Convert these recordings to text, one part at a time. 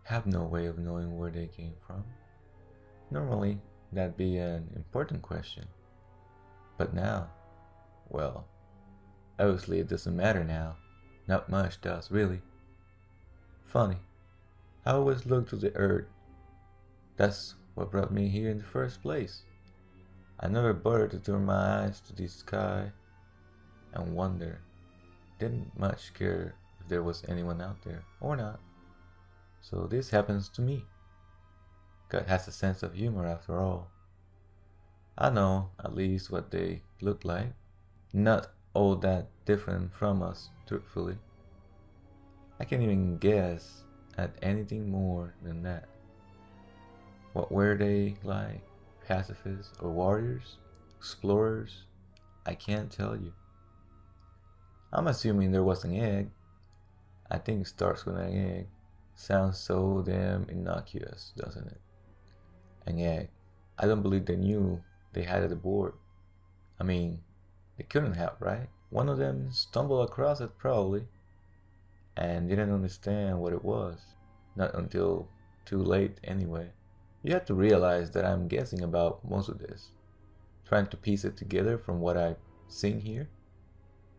have no way of knowing where they came from. Normally, that'd be an important question. But now, well, obviously it doesn't matter now. Not much does, really. Funny, I always look to the earth. That's what brought me here in the first place. I never bothered to turn my eyes to the sky and wonder. Didn't much care if there was anyone out there or not. So this happens to me. God has a sense of humor after all. I know at least what they look like. Not all that different from us, truthfully. I can't even guess at anything more than that. What were they like? Pacifists or warriors? Explorers? I can't tell you. I'm assuming there was an egg. I think it starts with an egg. Sounds so damn innocuous, doesn't it? An egg. I don't believe they knew they had it aboard. I mean, they couldn't have, right? One of them stumbled across it probably and didn't understand what it was. Not until too late anyway. You have to realize that I'm guessing about most of this, trying to piece it together from what I've seen here.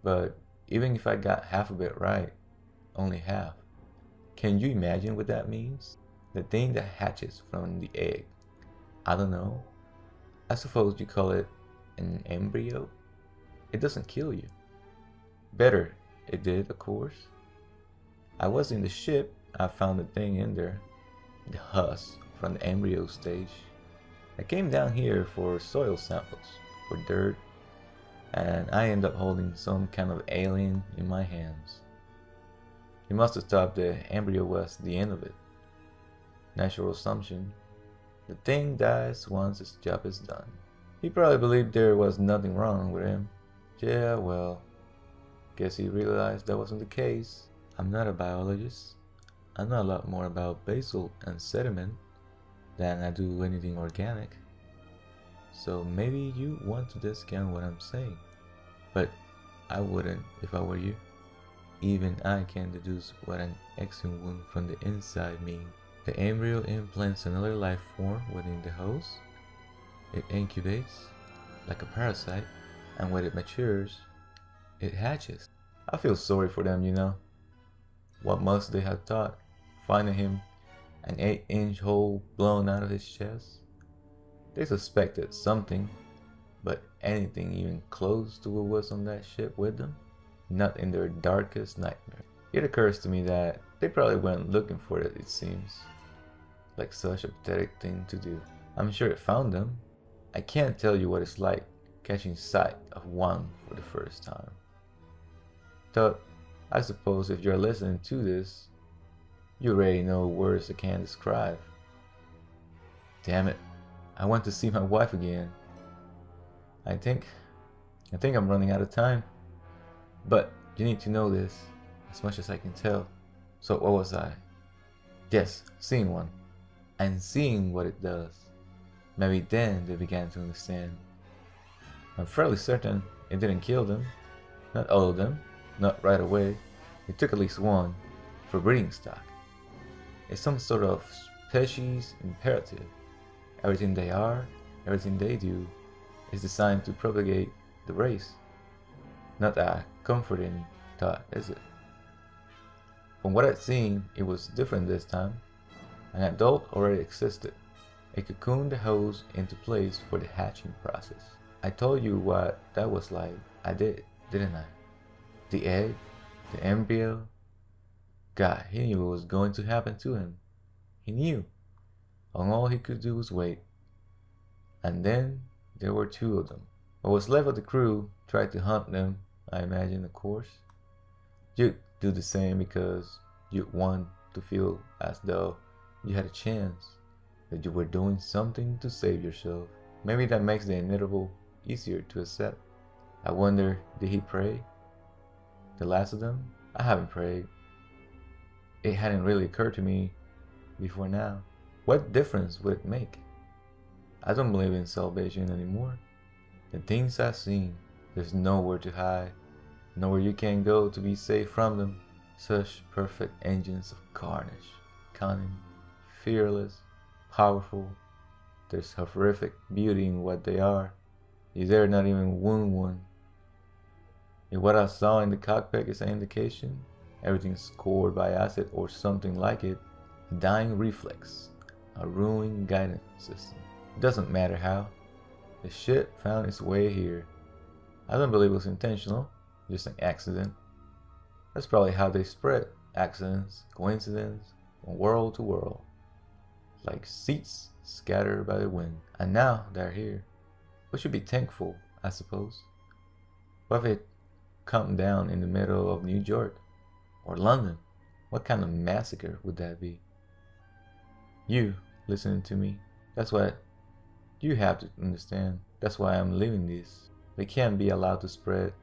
But even if I got half of it right, only half, can you imagine what that means? The thing that hatches from the egg. I don't know. I suppose you call it an embryo. It doesn't kill you. Better, it did, of course. I was in the ship. I found the thing in there, the husk from the embryo stage. I came down here for soil samples, for dirt, and I end up holding some kind of alien in my hands. He must have thought the embryo was the end of it. Natural assumption. The thing dies once its job is done. He probably believed there was nothing wrong with him. Yeah, well, guess he realized that wasn't the case. I'm not a biologist. I know a lot more about basalt and sediment than I do anything organic. So maybe you want to discount what I'm saying. But I wouldn't if I were you. Even I can deduce what an exit wound from the inside means. The embryo implants another life form within the host. It incubates like a parasite, and when it matures, it hatches. I feel sorry for them, you know. What must they have thought, finding him an 8-inch hole blown out of his chest? They suspected something, but anything even close to what was on that ship with them? Not in their darkest nightmare. It occurs to me that they probably went looking for it seems. Like such a pathetic thing to do. I'm sure it found them. I can't tell you what it's like catching sight of one for the first time. Though, I suppose if you're listening to this, you already know words I can't describe. Damn it, I want to see my wife again. I think I'm running out of time. But you need to know this, as much as I can tell. So what was I? Yes, seeing one. And seeing what it does. Maybe then they began to understand. I'm fairly certain it didn't kill them. Not all of them. Not right away. It took at least one for breeding stock. It's some sort of species imperative. Everything they are, everything they do, is designed to propagate the race. Not a comforting thought, is it? From what I'd seen, it was different this time. An adult already existed. It cocooned the host into place for the hatching process. I told you what that was like. I did, didn't I? The egg, the embryo. God, he knew what was going to happen to him. He knew. And all he could do was wait. And then there were two of them. What was left of the crew tried to hunt them, I imagine, of course. You'd do the same because you'd want to feel as though you had a chance, that you were doing something to save yourself. Maybe that makes the inevitable easier to accept. I wonder, did he pray? The last of them? I haven't prayed. It hadn't really occurred to me before now. What difference would it make? I don't believe in salvation anymore. The things I've seen, there's nowhere to hide, nowhere you can go to be safe from them. Such perfect engines of carnage, cunning, fearless, powerful. There's horrific beauty in what they are. You dare not even wound one. If what I saw in the cockpit is an indication, everything's scored by acid or something like it, a dying reflex, a ruined guidance system. It doesn't matter how. The shit found its way here. I don't believe it was intentional, just an accident. That's probably how they spread. Accidents, coincidence, from world to world. Like seeds scattered by the wind. And now they're here. We should be thankful, I suppose. What if it come down in the middle of New York? Or London? What kind of massacre would that be? You, listening to me, that's what you have to understand. That's why I'm leaving this. They can't be allowed to spread.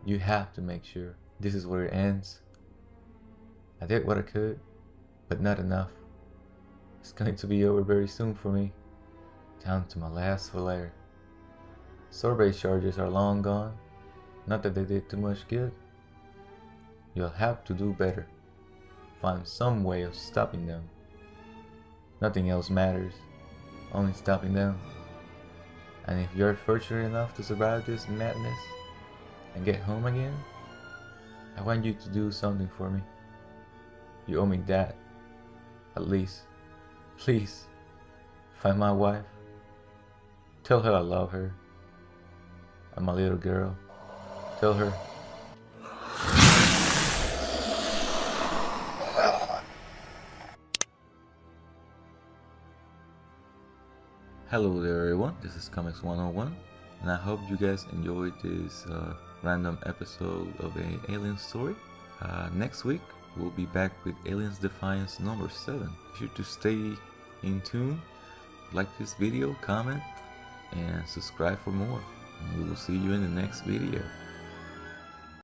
You have to make sure this is where it ends. I did what I could, but not enough. It's going to be over very soon for me. Down to my last Folow. Survey charges are long gone. Not that they did too much good. You'll have to do better. Find some way of stopping them. Nothing else matters, only stopping them. And if you're fortunate enough to survive this madness and get home again, I want you to do something for me. You owe me that, at least. Please, find my wife. Tell her I love her. And my little girl. Tell her. Hello there everyone, this is Comics 101, and I hope you guys enjoyed this random episode of an alien story. Next week, we'll be back with Aliens Defiance number 7. Be sure to stay in tune, like this video, comment, and subscribe for more. And we will see you in the next video.